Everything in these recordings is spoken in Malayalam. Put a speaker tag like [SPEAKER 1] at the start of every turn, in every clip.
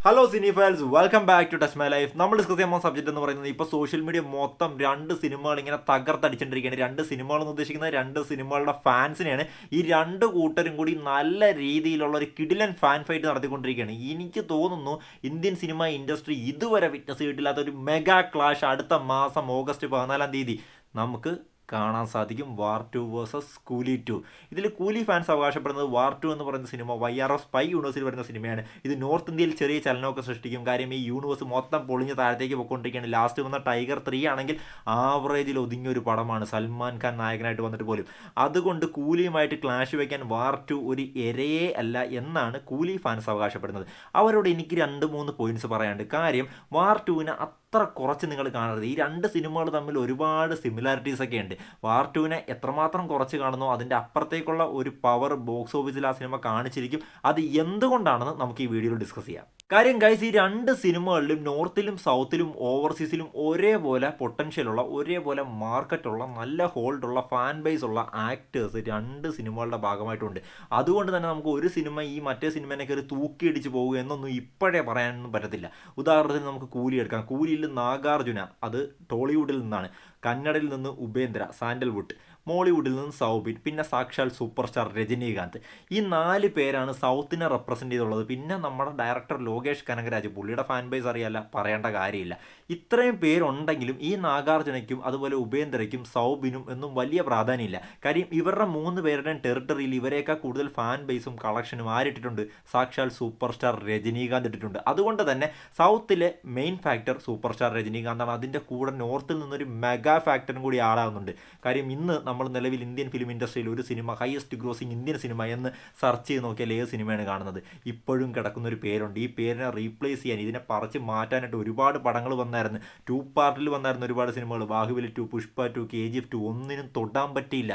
[SPEAKER 1] Hello cinephiles, welcome back to touch my life. നമ്മൾ ഡിസ്കസ് ചെയ്യുന്ന സബ്ജക്റ്റ് എന്ന് പറയുന്നത് ഇപ്പോൾ സോഷ്യൽ മീഡിയ മൊത്തം രണ്ട് സിനിമകൾ ഇങ്ങനെ തകർത്തടിച്ചിട്ടിരിക്കുകയാണ്. രണ്ട് സിനിമകൾ എന്ന് ഉദ്ദേശിക്കുന്നത് രണ്ട് സിനിമകളുടെ ഫാൻസിനെയാണ്. ഈ രണ്ട് കൂട്ടരും കൂടി നല്ല രീതിയിലുള്ള ഒരു കിടിലൻ ഫാൻ ഫൈറ്റ് നടത്തിക്കൊണ്ടിരിക്കുകയാണ്. എനിക്ക് തോന്നുന്നു ഇന്ത്യൻ സിനിമ ഇൻഡസ്ട്രി ഇതുവരെ വിറ്റ്നസ് ചെയ്തിട്ടില്ലാത്ത ഒരു മെഗാ ക്ലാഷ് അടുത്ത മാസം ഓഗസ്റ്റ് 14 നമുക്ക് കാണാൻ സാധിക്കും. വാർ 2 വേഴ്സസ് കൂലി 2. ഇതിൽ കൂലി ഫാൻസ് അവകാശപ്പെടുന്നത് വാർ 2 എന്ന് പറയുന്ന സിനിമ YRF സ്പൈ യൂണിവേഴ്സിൽ വരുന്ന സിനിമയാണ്. ഇത് നോർത്ത് ഇന്ത്യയിൽ ചെറിയ ചലനമൊക്കെ സൃഷ്ടിക്കും. കാര്യം ഈ യൂണിവേഴ്സ് മൊത്തം പൊളിഞ്ഞ് താഴത്തേക്ക് പോയിക്കൊണ്ടിരിക്കുകയാണ്. ലാസ്റ്റ് വന്ന ടൈഗർ 3 ആണെങ്കിൽ ആവറേജിൽ ഒതുങ്ങിയ ഒരു പടമാണ്, സൽമാൻ ഖാൻ നായകനായിട്ട് വന്നിട്ട് പോലും. അതുകൊണ്ട് കൂലിയുമായിട്ട് ക്ലാഷ് വയ്ക്കാൻ വാർ 2 ഒരു എരയേ അല്ല എന്നാണ് കൂലി ഫാൻസ് അവകാശപ്പെടുന്നത്. അവരോട് എനിക്ക് 2-3 പോയിന്റ്സ് പറയാനുണ്ട്. കാര്യം വാർ 2നെ അത്ര കുറച്ച് നിങ്ങൾ കാണരുത്. ഈ രണ്ട് സിനിമകൾ തമ്മിൽ ഒരുപാട് സിമിലാരിറ്റീസ് ഒക്കെ ഉണ്ട്. വാർ 2നെ എത്രമാത്രം കുറച്ച് കാണുന്നോ അതിൻ്റെ അപ്പുറത്തേക്കുള്ള ഒരു പവർ ബോക്സ് ഓഫീസിൽ ആ സിനിമ കാണിച്ചിരിക്കും. അത് എന്തുകൊണ്ടാണെന്ന് നമുക്ക് ഈ വീഡിയോയിൽ ഡിസ്കസ് ചെയ്യാം. കാര്യം ഗൈസ്, ഈ രണ്ട് സിനിമകളിലും നോർത്തിലും സൗത്തിലും ഓവർസീസിലും ഒരേപോലെ പൊട്ടൻഷ്യലുള്ള, ഒരേപോലെ മാർക്കറ്റുള്ള, നല്ല ഹോൾഡുള്ള, ഫാൻ ബേസ് ഉള്ള ആക്ടേഴ്സ് രണ്ട് സിനിമകളുടെ ഭാഗമായിട്ടുണ്ട്. അതുകൊണ്ട് തന്നെ നമുക്ക് ഒരു സിനിമ ഈ മറ്റേ സിനിമേനെ കയറി തൂക്കിയിടിച്ച് പോകുക എന്നൊന്നും ഇപ്പോഴേ പറയാനൊന്നും പറ്റത്തില്ല. ഉദാഹരണത്തിന് നമുക്ക് കൂലി എടുക്കാം. കൂലിയിൽ നാഗാർജുന, അത് ടോളിവുഡിൽ നിന്നാണ്. കന്നഡയിൽ നിന്ന് ഉപേന്ദ്ര, സാൻഡൽവുഡ്. മോളിവുഡിൽ നിന്ന് സൗബിൻ, പിന്നെ സാക്ഷാൽ സൂപ്പർ സ്റ്റാർ രജനീകാന്ത്. ഈ 4 പേരാണ് സൗത്തിനെ റെപ്രസെൻ്റ് ചെയ്തുള്ളത്. പിന്നെ നമ്മുടെ ഡയറക്ടർ ലോകേഷ് കനകരാജ്, പുള്ളിയുടെ ഫാൻ ബേസ് അറിയാല്ല, പറയേണ്ട കാര്യമില്ല. ഇത്രയും പേരുണ്ടെങ്കിലും ഈ നാഗാർജുനയ്ക്കും അതുപോലെ ഉപേന്ദ്രയ്ക്കും സൗബിനും എന്നും വലിയ പ്രാധാന്യമില്ല. കാര്യം ഇവരുടെ 3 പേരുടെയും ടെറിട്ടറിയിൽ ഇവരെയൊക്കെ കൂടുതൽ ഫാൻ ബേസും കളക്ഷനും ആരിട്ടിട്ടുണ്ട്? സാക്ഷാൽ സൂപ്പർ സ്റ്റാർ രജനീകാന്ത് ഇട്ടിട്ടുണ്ട്. അതുകൊണ്ട് തന്നെ സൗത്തിലെ മെയിൻ ഫാക്ടർ സൂപ്പർ സ്റ്റാർ രജനീകാന്താണ്. അതിൻ്റെ കൂടെ നോർത്തിൽ നിന്നൊരു മെഗാ ഫാക്ടറും കൂടി ആടാവുന്നുണ്ട്. കാര്യം ഇന്ന് നമ്മൾ നിലവിൽ ഇന്ത്യൻ ഫിലിം ഇൻഡസ്ട്രിയിൽ ഒരു cinema highest grossing Indian cinema എന്ന് സെർച്ച് ചെയ്ത് നോക്കിയാൽ ഏത് സിനിമയാണ് കാണുന്നത്? ഇപ്പോഴും കിടക്കുന്ന ഒരു പേരുണ്ട്. ഈ പേരിനെ റീപ്ലേസ് ചെയ്യാൻ, ഇതിനെ പറിച്ച് മാറ്റാനായിട്ട് ഒരുപാട് പടങ്ങൾ വന്നായിരുന്നു. 2 പാർട്ടിൽ വന്നായിരുന്നു ഒരുപാട് സിനിമകൾ. ബാഹുബലി 2, പുഷ്പ 2, KGF 2 ഒന്നിനും തൊടാൻ പറ്റിയില്ല.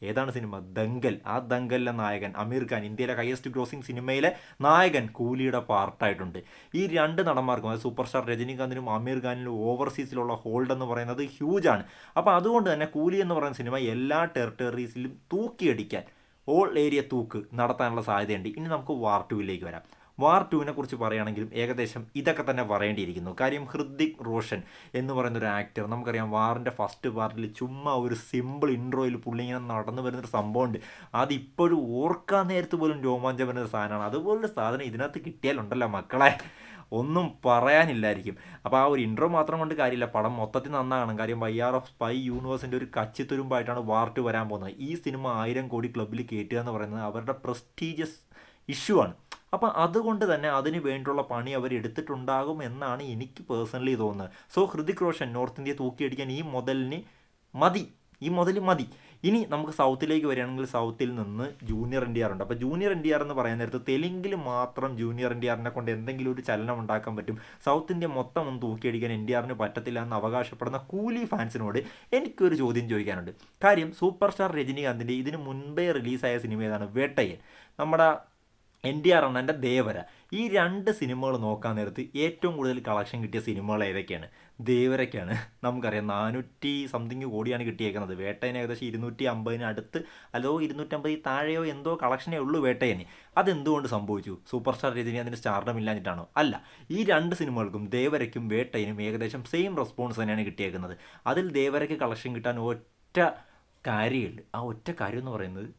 [SPEAKER 1] ഏതാണ് സിനിമ? ദങ്കൽ. ആ ദങ്കലിലെ നായകൻ അമീർ ഖാൻ, ഇന്ത്യയിലെ ഹയസ്റ്റ് ഗ്രോസിംഗ് സിനിമയിലെ നായകൻ, കൂലിയുടെ പാർട്ടായിട്ടുണ്ട്. ഈ രണ്ട് നടന്മാർക്കും, അതായത് സൂപ്പർ സ്റ്റാർ രജനീകാന്തിനും അമീർ ഖാനിനും ഓവർസീസിലുള്ള ഹോൾഡ് എന്ന് പറയുന്നത് ഹ്യൂജാണ്. അപ്പോൾ അതുകൊണ്ട് തന്നെ കൂലി എന്ന് പറയുന്ന സിനിമ എല്ലാ ടെറിട്ടറീസിലും തൂക്കിയടിക്കാൻ, ഓൾ ഏരിയ തൂക്ക് നടത്താനുള്ള സാധ്യതയുണ്ട്. ഇനി നമുക്ക് വാർ 2ലേക്ക് വരാം. വാർ 2നെ കുറിച്ച് പറയുകയാണെങ്കിലും ഏകദേശം ഇതൊക്കെ തന്നെ പറയേണ്ടിയിരിക്കുന്നു. കാര്യം ഹൃതിക് റോഷൻ എന്ന് പറയുന്ന ഒരു ആക്ടർ, നമുക്കറിയാം വാറിൻ്റെ ഫസ്റ്റ് പാർട്ടിൽ ചുമ്മാ ഒരു സിമ്പിൾ ഇൻട്രോയിൽ പുള്ളി ഇങ്ങനെ നടന്നു വരുന്നൊരു സംഭവമുണ്ട്. അതിപ്പോഴും ഓർക്കാൻ നേരത്ത് പോലും രോമാഞ്ചം വരുന്നൊരു സാധനമാണ്. അതുപോലൊരു സാധനം ഇതിനകത്ത് കിട്ടിയാലുണ്ടല്ലോ മക്കളെ, ഒന്നും പറയാനില്ലായിരിക്കും. അപ്പോൾ ആ ഒരു ഇൻട്രോ മാത്രം കൊണ്ട് കാര്യമില്ല, പടം മൊത്തത്തിൽ നന്നാണ്. കാര്യം YRF സ്പൈ യൂണിവേഴ്സിൻ്റെ ഒരു കച്ചിത്തുരുമ്പായിട്ടാണ് വാർ 2 വരാൻ പോകുന്നത്. ഈ സിനിമ 1000 കോടി ക്ലബ്ബിൽ കയറ്റുക എന്ന് പറയുന്നത് അവരുടെ പ്രസ്റ്റീജിയസ് ഇഷ്യൂ ആണ്. അപ്പം അതുകൊണ്ട് തന്നെ അതിന് വേണ്ടിയുള്ള പണി അവർ എടുത്തിട്ടുണ്ടാകും എന്നാണ് എനിക്ക് പേഴ്സണലി തോന്നുന്നത്. So Hrithik Roshan north India തൂക്കിയടിക്കാൻ ഈ മുതലിന് മതി, ഈ മുതൽ മതി. ഇനി നമുക്ക് സൗത്തിലേക്ക് വരികയാണെങ്കിൽ സൗത്തിൽ നിന്ന് ജൂനിയർ NTR ഉണ്ട്. അപ്പോൾ ജൂനിയർ NTR എന്ന് പറയാൻ നേരത്ത് തെലുങ്കിൽ മാത്രം ജൂനിയർ NTRനെ കൊണ്ട് എന്തെങ്കിലും ഒരു ചലനം ഉണ്ടാക്കാൻ പറ്റും. സൗത്ത് ഇന്ത്യ മൊത്തം ഒന്ന് തൂക്കിയടിക്കാൻ NTRന് പറ്റത്തില്ല എന്ന് അവകാശപ്പെടുന്ന കൂലി ഫാൻസിനോട് എനിക്കൊരു ചോദ്യം ചോദിക്കാനുണ്ട്. കാര്യം സൂപ്പർ സ്റ്റാർ രജനീകാന്തിൻ്റെ ഇതിന് മുൻപേ റിലീസായ സിനിമ ഏതാണ്? വേട്ടയ്യൻ. നമ്മുടെ NTR അണ്ണൻ്റെ ദേവര. ഈ രണ്ട് സിനിമകൾ നോക്കാൻ നേരത്ത് ഏറ്റവും കൂടുതൽ കളക്ഷൻ കിട്ടിയ സിനിമകൾ ഏതൊക്കെയാണ്? ദേവരയ്ക്കാണ്. നമുക്കറിയാം 400 സംതിങ് കോടിയാണ് കിട്ടിയേക്കുന്നത്. വേട്ടയന് ഏകദേശം 250 അടുത്ത്, അല്ലോ 250 താഴെയോ എന്തോ കളക്ഷനേ ഉള്ളൂ വേട്ടയന്. അതെന്തുകൊണ്ട് സംഭവിച്ചു? സൂപ്പർ സ്റ്റാർ രജനീകാന്തിൻ്റെ സ്റ്റാർഡം ഇല്ലാഞ്ഞിട്ടാണോ? അല്ല. ഈ രണ്ട് സിനിമകൾക്കും, ദേവരയ്ക്കും വേട്ടയനും ഏകദേശം സെയിം റെസ്പോൺസ് തന്നെയാണ് കിട്ടിയേക്കുന്നത്. അതിൽ ദേവരയ്ക്ക് കളക്ഷൻ കിട്ടാൻ ഒറ്റ കാര്യമുണ്ട്. ആ ഒറ്റ കാര്യം എന്ന് പറയുന്നത്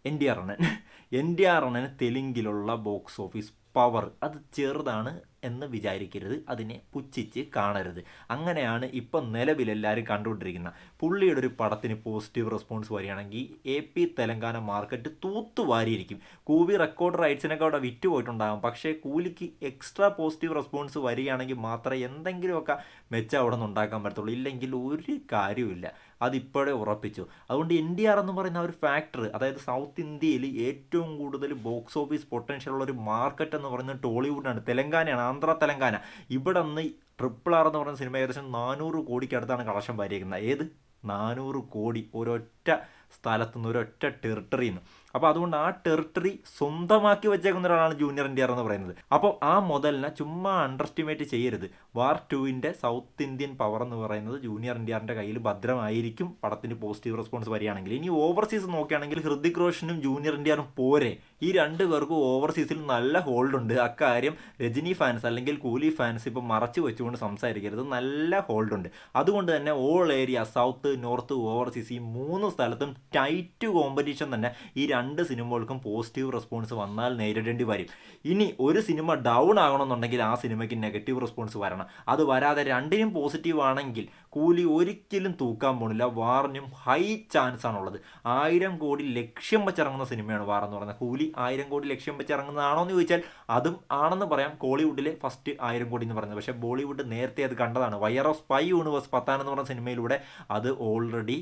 [SPEAKER 1] NTR അണ്ണന് തെലുങ്കിലുള്ള ബോക്സ് ഓഫീസ് പവർ അത് ചെറുതാണ് എന്ന് വിചാരിക്കരുത്, അതിനെ പുച്ഛിച്ച് കാണരുത്. അങ്ങനെയാണ് ഇപ്പം നിലവിലെല്ലാവരും കണ്ടുകൊണ്ടിരിക്കുന്നത്. പുള്ളിയുടെ ഒരു പടത്തിന് പോസിറ്റീവ് റെസ്പോൺസ് വരികയാണെങ്കിൽ AP തെലങ്കാന മാർക്കറ്റ് തൂത്തുവാരിയിരിക്കും. കൂവി റെക്കോർഡ് റൈറ്റ്സിനൊക്കെ അവിടെ വിറ്റ് പോയിട്ടുണ്ടാകും. പക്ഷേ കൂലിക്ക് എക്സ്ട്രാ പോസിറ്റീവ് റെസ്പോൺസ് വരികയാണെങ്കിൽ മാത്രമേ എന്തെങ്കിലുമൊക്കെ മെച്ചം അവിടെ നിന്ന് ഉണ്ടാക്കാൻ പറ്റത്തുള്ളൂ. ഇല്ലെങ്കിൽ ഒരു കാര്യമില്ല. അതിപ്പോഴേ ഉറപ്പിച്ചു. അതുകൊണ്ട് NTR എന്ന് പറയുന്ന ഒരു ഫാക്ടർ, അതായത് സൗത്ത് ഇന്ത്യയിൽ ഏറ്റവും കൂടുതൽ ബോക്സ് ഓഫീസ് പൊട്ടൻഷ്യൽ ഉള്ള ഒരു മാർക്കറ്റ് എന്ന് പറയുന്നത് ടോളിവുഡാണ്, തെലങ്കാനയാണ്, ആന്ധ്ര തെലങ്കാന. ഇവിടെ നിന്ന് RRR എന്ന് പറയുന്ന സിനിമ ഏകദേശം 400 കോടിക്ക് അടുത്താണ് കളക്ഷൻ വരിയിരിക്കുന്നത്. ഏത് 400 കോടി ഒരൊറ്റ സ്ഥലത്തുനിന്ന്, ഒരൊറ്റ ടെറിട്ടറിയിൽ നിന്ന്. അപ്പോൾ അതുകൊണ്ട് ആ ടെറിട്ടറി സ്വന്തമാക്കി വെച്ചേക്കുന്ന ഒരാളാണ് ജൂനിയർ എൻ ടി ആർ എന്ന് പറയുന്നത്. അപ്പോൾ ആ മുതലിനെ ചുമ്മാ അണ്ടർ എസ്റ്റിമേറ്റ് ചെയ്യരുത്. വാർ 2-ന്റെ സൗത്ത് ഇന്ത്യൻ പവർ എന്ന് പറയുന്നത് ജൂനിയർ എൻ ടി ആറിൻ്റെ കയ്യിൽ ഭദ്രമായിരിക്കും പടത്തിന് പോസിറ്റീവ് റെസ്പോൺസ് വരികയാണെങ്കിൽ. ഇനി ഓവർസീസ് നോക്കുകയാണെങ്കിൽ ഹൃതിക് റോഷനും ജൂനിയർ എൻ ടി ആറും പോരെ, ഈ രണ്ട് പേർക്കും ഓവർസീസിൽ നല്ല ഹോൾഡ് ഉണ്ട്. അക്കാര്യം രജനി ഫാൻസ് അല്ലെങ്കിൽ കൂലി ഫാൻസ് ഇപ്പം മറച്ചു വെച്ചുകൊണ്ട് സംസാരിക്കരുത്, നല്ല ഹോൾഡ് ഉണ്ട്. അതുകൊണ്ട് തന്നെ all area south north overseas ഈ 3 സ്ഥലത്തും ടൈറ്റ് കോമ്പറ്റീഷൻ തന്നെ ഈ രണ്ട് സിനിമകൾക്കും പോസിറ്റീവ് റെസ്പോൺസ് വന്നാൽ നേരിടേണ്ടി വരും. ഇനി ഒരു സിനിമ ഡൗൺ ആകണമെന്നുണ്ടെങ്കിൽ ആ സിനിമയ്ക്ക് നെഗറ്റീവ് റെസ്പോൺസ് വരണം. അത് വരാതെ രണ്ടിനും പോസിറ്റീവ് ആണെങ്കിൽ കൂലി ഒരിക്കലും തൂക്കാൻ പോണില്ല. വാറിനും ഹൈ ചാൻസ് ആണുള്ളത്. 1000 കോടി ലക്ഷ്യം വെച്ചിറങ്ങുന്ന സിനിമയാണ് വാർ എന്ന് പറയുന്നത്. കൂലി 1000 കോടി ലക്ഷ്യം വെച്ചിറങ്ങുന്നതാണോ എന്ന് ചോദിച്ചാൽ അതും ആണെന്ന് പറയാം. കോളിവുഡിലെ ഫസ്റ്റ് 1000 കോടി എന്ന് പറയുന്നത്. പക്ഷേ ബോളിവുഡ് നേരത്തെ അത് കണ്ടതാണ്. YRF spy universe Pathaan എന്ന് പറഞ്ഞ സിനിമയിലൂടെ അത് ഓൾറെഡി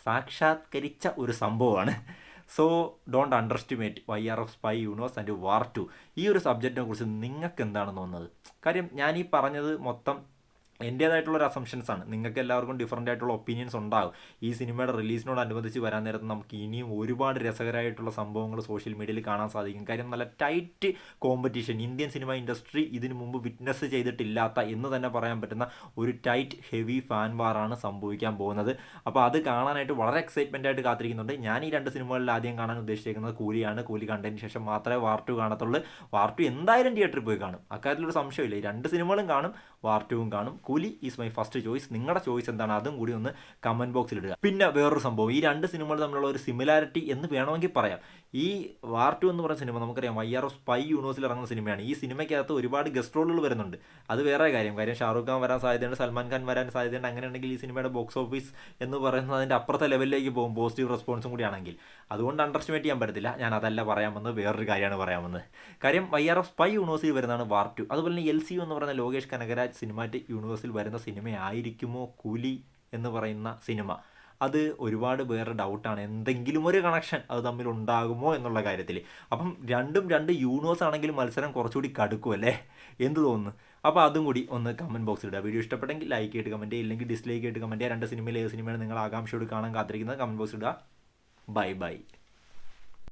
[SPEAKER 1] സാക്ഷാത്കരിച്ച ഒരു സംഭവമാണ്. So don't under estimate YRF spy universe and war 2. ഈ ഒരു സബ്ജക്റ്റിനെ കുറിച്ച് നിങ്ങൾക്ക് എന്താണ് തോന്നുന്നത്? കാര്യം ഞാൻ ഈ പറഞ്ഞത് മൊത്തം എൻ്റേതായിട്ടുള്ളൊരു അസംഷൻസാണ്. നിങ്ങൾക്ക് എല്ലാവർക്കും ഡിഫറൻ്റ് ആയിട്ടുള്ള ഒപ്പീനിയൻസ് ഉണ്ടാകും. ഈ സിനിമയുടെ റിലീസിനോടനുബന്ധിച്ച് വരാൻ നേരത്ത് നമുക്ക് ഇനിയും ഒരുപാട് രസകരമായിട്ടുള്ള സംഭവങ്ങൾ സോഷ്യൽ മീഡിയയിൽ കാണാൻ സാധിക്കും. കാര്യം നല്ല tight competition Indian cinema industry ഇതിനു മുമ്പ് വിറ്റ്നസ് ചെയ്തിട്ടില്ലാത്ത എന്ന് തന്നെ പറയാൻ പറ്റുന്ന ഒരു ടൈറ്റ് ഹെവി ഫാൻ വാറാണ് സംഭവിക്കാൻ പോകുന്നത്. അപ്പോൾ അത് കാണാനായിട്ട് വളരെ എക്സൈറ്റ്മെൻ്റ് ആയിട്ട് കാത്തിരിക്കുന്നുണ്ട്. ഞാൻ ഈ രണ്ട് സിനിമകളിൽ ആദ്യം കാണാൻ ഉദ്ദേശിക്കുന്നത് കൂലിയാണ്. കൂലി കണ്ടതിന് ശേഷം മാത്രമേ വാർ 2 കാണത്തുള്ളൂ. വാർ 2 എന്തായാലും തിയേറ്ററിൽ പോയി കാണും, അക്കാര്യത്തിലൊരു സംശയമില്ല. ഈ രണ്ട് സിനിമകളും കാണും, വാർ 2 കാണും. കൂലി ഈസ് മൈ ഫസ്റ്റ് ചോയ്സ്. നിങ്ങളുടെ ചോയ്സ് എന്താണ് അതും കൂടി ഒന്ന് കമൻറ്റ് ബോക്സിൽ ഇടുക. പിന്നെ വേറൊരു സംഭവം, ഈ രണ്ട് സിനിമകൾ തമ്മിലുള്ള ഒരു സിമിലാരിറ്റി എന്ന് വേണമെങ്കിൽ പറയാം. ഈ വാർ 2 എന്ന് പറയുന്ന സിനിമ നമുക്കറിയാം വൈആർ ഓഫ് സ്പൈ യൂണിവേഴ്സിൽ ഇറങ്ങുന്ന സിനിമയാണ്. ഈ സിനിമയ്ക്കകത്ത് ഒരുപാട് ഗസ്റ്റ് റോളുകൾ വരുന്നുണ്ട്. അത് വേറെ കാര്യം ഷാറൂഖ് ഖാൻ വരാൻ സാധ്യതയുണ്ട്, സൽമാൻ ഖാൻ വരാൻ സാധ്യതയുണ്ട്. അങ്ങനെയുണ്ടെങ്കിൽ ഈ സിനിമയുടെ ബോക്സ് ഓഫീസ് എന്ന് പറയുന്നത് അതിൻ്റെ അപ്പുറത്തെ ലെവലിലേക്ക് പോകും, പോസിറ്റീവ് റെസ്പോൺസും കൂടി ആണെങ്കിൽ. അതുകൊണ്ട് അണ്ടർ എസ്റ്റിമേറ്റ് ചെയ്യാൻ പറ്റത്തില്ല. ഞാൻ അതല്ല പറയാമെന്ന്, വേറൊരു കാര്യമാണ് പറയാമെന്ന്. കാര്യം വൈആർ ഓഫ് സ്പൈ യൂണിവേഴ്സിൽ വരുന്നതാണ് വാർ 2. അതുപോലെ തന്നെ LCU എന്ന് പറയുന്ന ലോകേഷ് കനകരാജ് സിനിമാറ്റിക് യൂണിവേഴ്സിൽ വരുന്ന സിനിമയായിരിക്കുമോ കൂലി എന്ന് പറയുന്ന സിനിമ? അത് ഒരുപാട് പേരുടെ ഡൗട്ടാണ്. എന്തെങ്കിലും ഒരു കണക്ഷൻ അത് തമ്മിൽ ഉണ്ടാകുമോ എന്നുള്ള കാര്യത്തിൽ. അപ്പം രണ്ടും രണ്ട് യൂണിവേഴ്സ് ആണെങ്കിലും മത്സരം കുറച്ചുകൂടി കടുക്കുമല്ലേ, എന്ത് തോന്നുന്നു? അപ്പോൾ അതും കൂടി ഒന്ന് കമൻറ്റ് ബോക്സിൽ ഇടുക. വീഡിയോ ഇഷ്ടപ്പെട്ടെങ്കിൽ ലൈക്ക് ചെയ്തിട്ട് കമൻറ്റ് ചെയ്യുക, ഇല്ലെങ്കിൽ ഡിസ്ലൈക്ക് ചെയ്തിട്ട് കമൻറ്റ് ചെയ്യുക. രണ്ട് സിനിമയിൽ ഏത് സിനിമയാണ് നിങ്ങൾ ആകാംക്ഷയോട് കാണാൻ കാത്തിരിക്കുന്നത് കമൻറ്റ് ബോക്സിൽ ഇടുക. Bye bye.